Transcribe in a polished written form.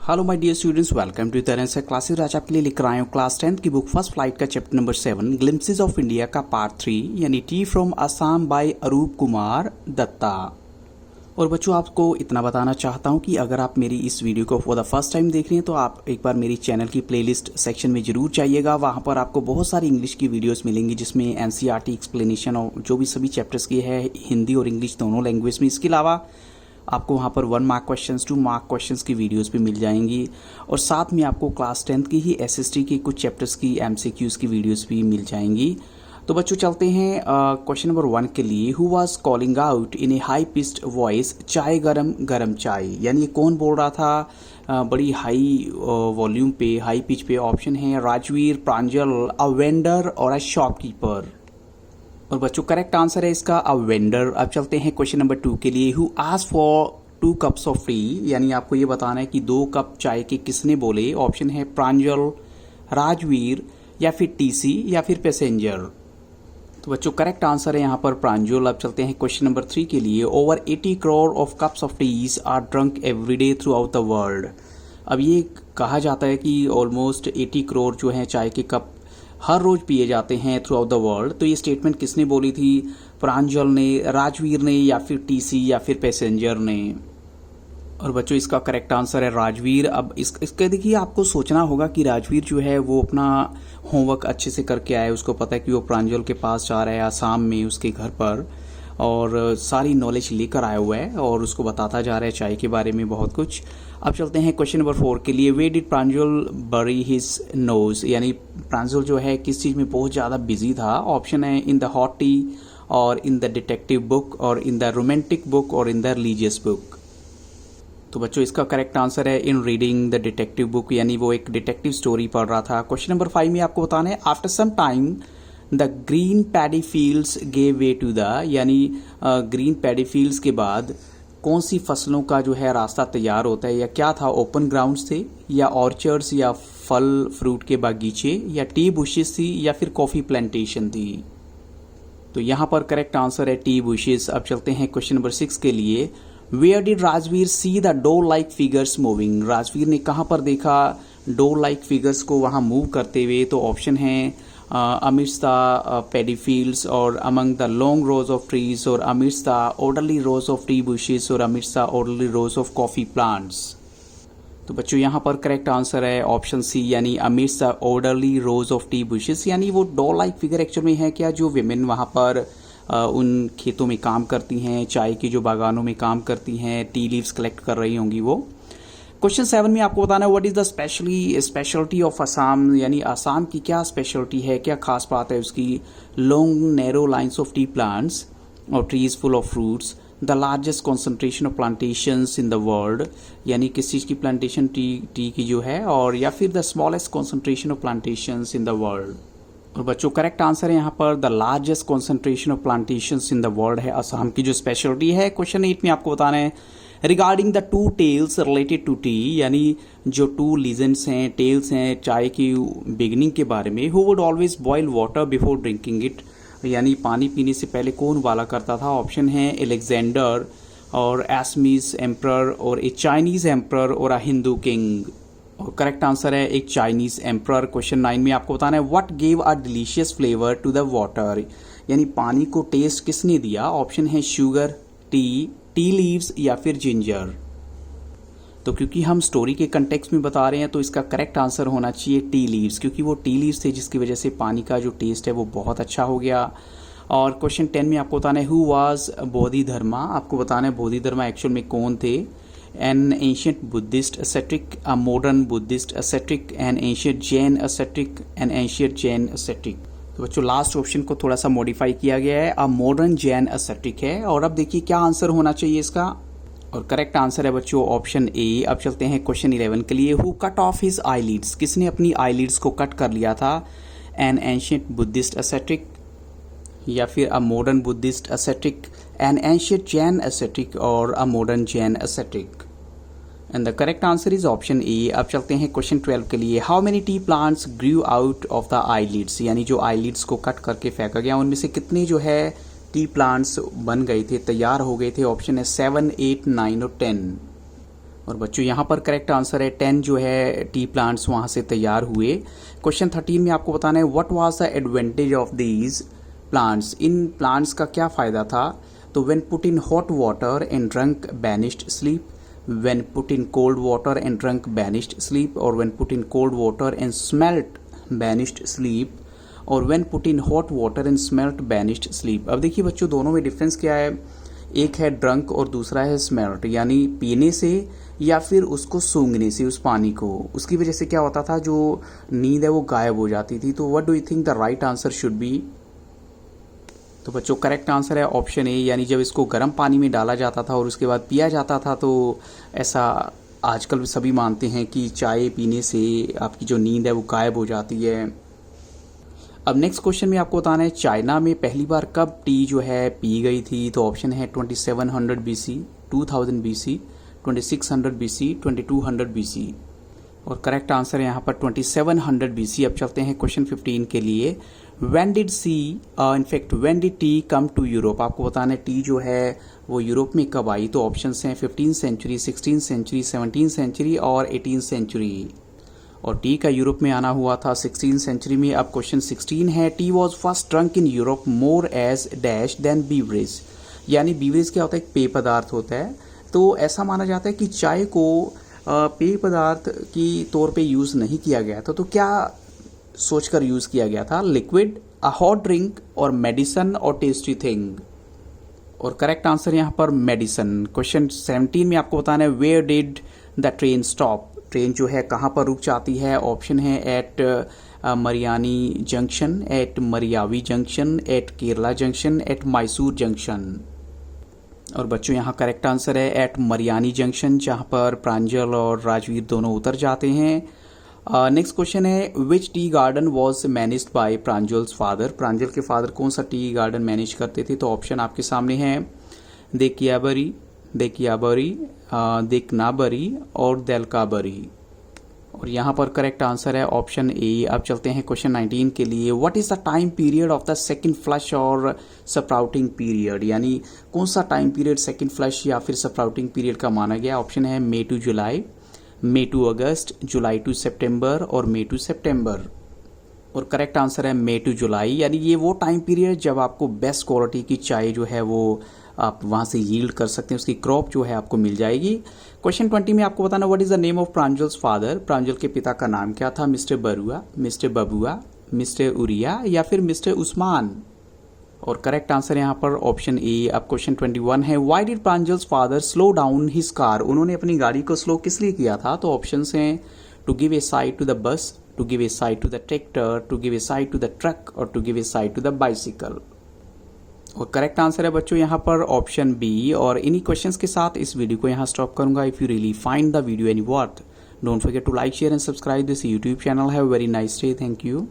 Hello my dear students, welcome to तरह से classes. आज आपके लिए लेकर आए हूँ क्लास 10 की बुक फर्स्ट फ्लाइट का chapter number 7 glimpses of India का पार्ट 3 यानी टी फ्रॉम असम बाय अरूप कुमार दत्ता। और बच्चों, आपको इतना बताना चाहता हूँ कि अगर आप मेरी इस वीडियो को फॉर द फर्स्ट टाइम देख रहे हैं तो आप एक बार मेरी चैनल की प्लेलिस्ट सेक्शन में जरूर जाइएगा। वहाँ पर आपको बहुत सारी इंग्लिश की वीडियोस मिलेंगी जिसमें एनसीईआरटी एक्सप्लेनेशन और जो भी सभी चैप्टर्स की है हिंदी और इंग्लिश दोनों लैंग्वेज में। इसके अलावा आपको वहाँ पर 1 मार्क क्वेश्चंस 2 मार्क क्वेश्चंस की वीडियोस भी मिल जाएंगी और साथ में आपको क्लास 10 की ही एसएसटी के कुछ चैप्टर्स की एमसीक्यूज की वीडियोस भी मिल जाएंगी। तो बच्चों चलते हैं क्वेश्चन नंबर 1 के लिए। Who was calling out in A high pitched voice चाय गरम गरम चाय, यानी ये कौन बोल रहा था बड़ी हाई वॉल्यूम पे, हाई पिच पे। ऑप्शन है राजवीर, प्रांजल, अ वेंडर और अ शॉपकीपर। और बच्चों करेक्ट आंसर है इसका अ वेंडर। अब चलते हैं क्वेश्चन नंबर 2 के लिए। Who asked for 2 cups of T, यानी आपको ये बताना है कि 2 कप चाय के किसने बोले। ऑप्शन है प्रांजल, राजवीर या फिर टीसी या फिर पैसेंजर। तो बच्चों करेक्ट आंसर है यहाँ पर प्रांजल। अब चलते हैं क्वेश्चन नंबर 3 के लिए। Over 80 crore of cups of teas are drunk everyday throughout the world. अब ये कहा जाता है कि ऑलमोस्ट 80 करोड़ जो है चाय के कप हर रोज पिए जाते हैं थ्रू आउट द वर्ल्ड। तो ये स्टेटमेंट किसने बोली थी? प्रांजल ने, राजवीर ने या फिर टीसी या फिर पैसेंजर ने। और बच्चों इसका करेक्ट आंसर है राजवीर। अब इसके देखिए आपको सोचना होगा कि राजवीर जो है वो अपना होमवर्क अच्छे से करके आया है। उसको पता है कि वो प्रांजल के पास जा रहा है आसाम में उसके घर पर और सारी नॉलेज लेकर आया हुआ है और उसको बताता जा रहा है चाय के बारे में बहुत कुछ। अब चलते हैं क्वेश्चन नंबर 4 के लिए। वे डिड प्रांजल बरी हिज नोज, यानी प्रांजल जो है किस चीज में बहुत ज्यादा बिजी था। ऑप्शन है इन द हॉट टी और इन द डिटेक्टिव बुक और इन द रोमांटिक बुक और इन द रिलीजियस बुक। तो बच्चों इसका करेक्ट आंसर है इन रीडिंग द डिटेक्टिव बुक, यानी वो एक डिटेक्टिव स्टोरी पढ़ रहा था। क्वेश्चन नंबर 5 में आपको बताना है after some time the green paddy fields gave way to the, यानी ग्रीन पैडी फील्ड्स के बाद कौन सी फसलों का जो है रास्ता तैयार होता है या क्या था? ओपन ग्राउंड्स थे या ऑर्चर्ड्स या फल फ्रूट के बागीचे या टी बुशेस थी या फिर कॉफी प्लांटेशन थी। तो यहाँ पर करेक्ट आंसर है टी बुशेस। अब चलते हैं क्वेश्चन नंबर 6 के लिए। Where did Rajveer see the door like figures moving, Rajveer ने कहाँ पर देखा डोर लाइक फिगर्स को वहाँ मूव करते हुए? तो ऑप्शन है amidst the paddy fields or among the long rows of trees or amidst the orderly rows of tea bushes or amidst the orderly rows of coffee plants। तो बच्चों यहाँ पर करेक्ट आंसर है option C, यानी amidst the orderly rows of tea bushes। यानी वो डॉ like figure actual में है क्या? जो विमेन वहाँ पर उन खेतों में काम करती हैं, चाय के जो बागानों में काम करती हैं, टी लीव्स कलेक्ट कर रही होंगी वो। क्वेश्चन 7 में आपको बताना है what is the speciality of Assam, यानी असम की क्या स्पेशलिटी है, क्या खास बात है उसकी। Long narrow lines of tea plants और trees full of fruits, the largest concentration of plantations in the world, यानी किस चीज की प्लांटेशन टी की जो है, और या फिर the smallest concentration of plantations in the world. और बच्चों करेक्ट आंसर है यहाँ पर the largest concentration of plantations in the world है असम की जो स्पेशलिटी है। क्वेश्चन 8 में आपको बताना है regarding the 2 tales related to tea, यानी जो 2 लीजेंड्स हैं, टेल्स हैं चाय की बिगनिंग के बारे में। Who would always boil water before drinking it, यानी पानी पीने से पहले कौन उबाला करता था? ऑप्शन है एलेक्जेंडर और एसमीज एम्प्रर और ए चाइनीज एम्प्रर और अ हिंदू किंग। और करेक्ट आंसर है एक चाइनीज एम्प्रर। क्वेश्चन 9 में आपको बताना है what give a delicious flavour to the water, यानी पानी को टेस्ट किसने दिया? ऑप्शन है शुगर, टी लीव्स या फिर जिंजर। तो क्योंकि हम स्टोरी के कंटेक्स्ट में बता रहे हैं तो इसका करेक्ट आंसर होना चाहिए टी लीव्स, क्योंकि वो टी लीव्स थे जिसकी वजह से पानी का जो टेस्ट है वो बहुत अच्छा हो गया। और क्वेश्चन 10 में आपको बताना है हु वाज बोधिधर्मा, आपको बताना है बोधिधर्मा एक्चुअल में कौन थे। An ancient Buddhist ascetic, a modern Buddhist ascetic, an ancient Jain ascetic, an ancient Jain ascetic. तो बच्चों लास्ट ऑप्शन को थोड़ा सा मॉडिफाई किया गया है, अ मॉडर्न जैन एसेटिक है। और अब देखिए क्या आंसर होना चाहिए इसका, और करेक्ट आंसर है बच्चों ऑप्शन ए। अब चलते हैं क्वेश्चन 11 के लिए। Who cut off his eyelids, किसने अपनी आईलिड्स को कट कर लिया था? एन एंशियंट बुद्धिस्ट एसेटिक या फिर a modern Buddhist ascetic, an ancient Jain ascetic और a modern Jain ascetic. And the correct answer is option A. अब चलते हैं क्वेश्चन 12 के लिए। How many tea plants grew out of the eyelids, यानी जो आईलिड्स को कट करके फेंका गया उनमें से कितने जो है टी प्लांट्स बन गए थे, तैयार हो गए थे? ऑप्शन है 7, 8, 9 और 10। और बच्चों यहाँ पर करेक्ट आंसर है 10 जो है टी प्लांट्स वहाँ से तैयार हुए। क्वेश्चन 13 में आपको बताना है what was the advantage of these plants, इन प्लांट्स का क्या फ़ायदा था। तो when put in hot water and drunk banished sleep, when put in cold water and drunk banished sleep, और when put in cold water and smelt banished sleep, और when put in hot water and smelt banished sleep. अब देखिए बच्चों दोनों में difference क्या है, एक है ड्रंक और दूसरा है स्मेल्ट, यानी पीने से या फिर उसको सूंघने से उस पानी को, उसकी वजह से क्या होता था जो नींद है वो गायब हो जाती थी। तो what do you think the right answer should be. तो बच्चों करेक्ट आंसर है ऑप्शन ए, यानी जब इसको गर्म पानी में डाला जाता था और उसके बाद पिया जाता था, तो ऐसा आजकल सभी मानते हैं कि चाय पीने से आपकी जो नींद है वो गायब हो जाती है। अब नेक्स्ट क्वेश्चन में आपको बताना है चाइना में पहली बार कब टी जो है पी गई थी। तो ऑप्शन है 2700 BC, 2000 BC, 2600 BC, 2200 BC, और करेक्ट आंसर है यहाँ पर 2700 BC। अब चलते हैं क्वेश्चन 15 के लिए। When did tea come to Europe, आपको बताना है टी जो है वो यूरोप में कब आई। तो ऑप्शन हैं 15th century, 16th century, 17th century और 18th सेंचुरी, और टी का यूरोप में आना हुआ था 16th सेंचुरी में। अब क्वेश्चन 16 है tea was first drunk in Europe more as dash than beverage, यानी बीवरेज क्या होता है, एक पेय पदार्थ होता है। तो ऐसा माना जाता है कि चाय को पेय पदार्थ की तौर पे यूज़ नहीं किया गया था। तो क्या सोचकर यूज़ किया गया था, लिक्विड, अ हॉट ड्रिंक, और मेडिसन, और टेस्टी थिंग, और करेक्ट आंसर यहाँ पर मेडिसन। क्वेश्चन 17 में आपको बताना है where did the train stop, train जो है कहाँ पर रुक जाती है। ऑप्शन है at Mariani junction, at Mariavi junction, at Kerala junction, at Mysore junction, और बच्चों यहाँ करेक्ट आंसर है एट मरियानी जंक्शन, जहाँ पर प्रांजल और राजवीर दोनों उतर जाते हैं। नेक्स्ट क्वेश्चन है which tea garden was managed by Pranjal's father, Pranjal के फादर कौन सा टी गार्डन मैनेज करते थे। तो ऑप्शन आपके सामने है देकियाबरी, देखनाबरी और देलकाबरी, और यहाँ पर करेक्ट आंसर है ऑप्शन ए। अब चलते हैं क्वेश्चन 19 के लिए। What is the time period of the second flush और स्प्राउटिंग पीरियड, यानी कौन सा टाइम पीरियड सेकंड फ्लश या फिर स्प्राउटिंग पीरियड का माना गया। ऑप्शन है मई टू जुलाई, मई टू अगस्त, जुलाई टू सितंबर और मई टू सितंबर, और करेक्ट आंसर है मई टू जुलाई, यानी ये वो टाइम पीरियड जब आपको बेस्ट क्वालिटी की चाय जो है वो आप वहाँ से यील्ड कर सकते हैं, उसकी क्रॉप जो है आपको मिल जाएगी। क्वेश्चन 20 में आपको बताना what is the name of Pranjal's father, Pranjal के पिता का नाम क्या था, mister Barua, mister Babua, mister Uria या फिर मिस्टर उस्मान, और करेक्ट आंसर यहाँ पर ऑप्शन ए। अब क्वेश्चन 21 है why did Pranjal's father slow down his car, उन्होंने अपनी गाड़ी को स्लो किस लिए किया था। तो ऑप्शन हैं to give a side to the bus, to give a side to the tractor, to give a side to the truck, और to give a side to the bicycle, और करेक्ट आंसर है बच्चों यहाँ पर option B. और इन्हीं questions के साथ इस वीडियो को यहाँ स्टॉप करूंगा। If you really find the video any worth, don't forget to like, share and subscribe this YouTube channel. Have a very nice day, thank you.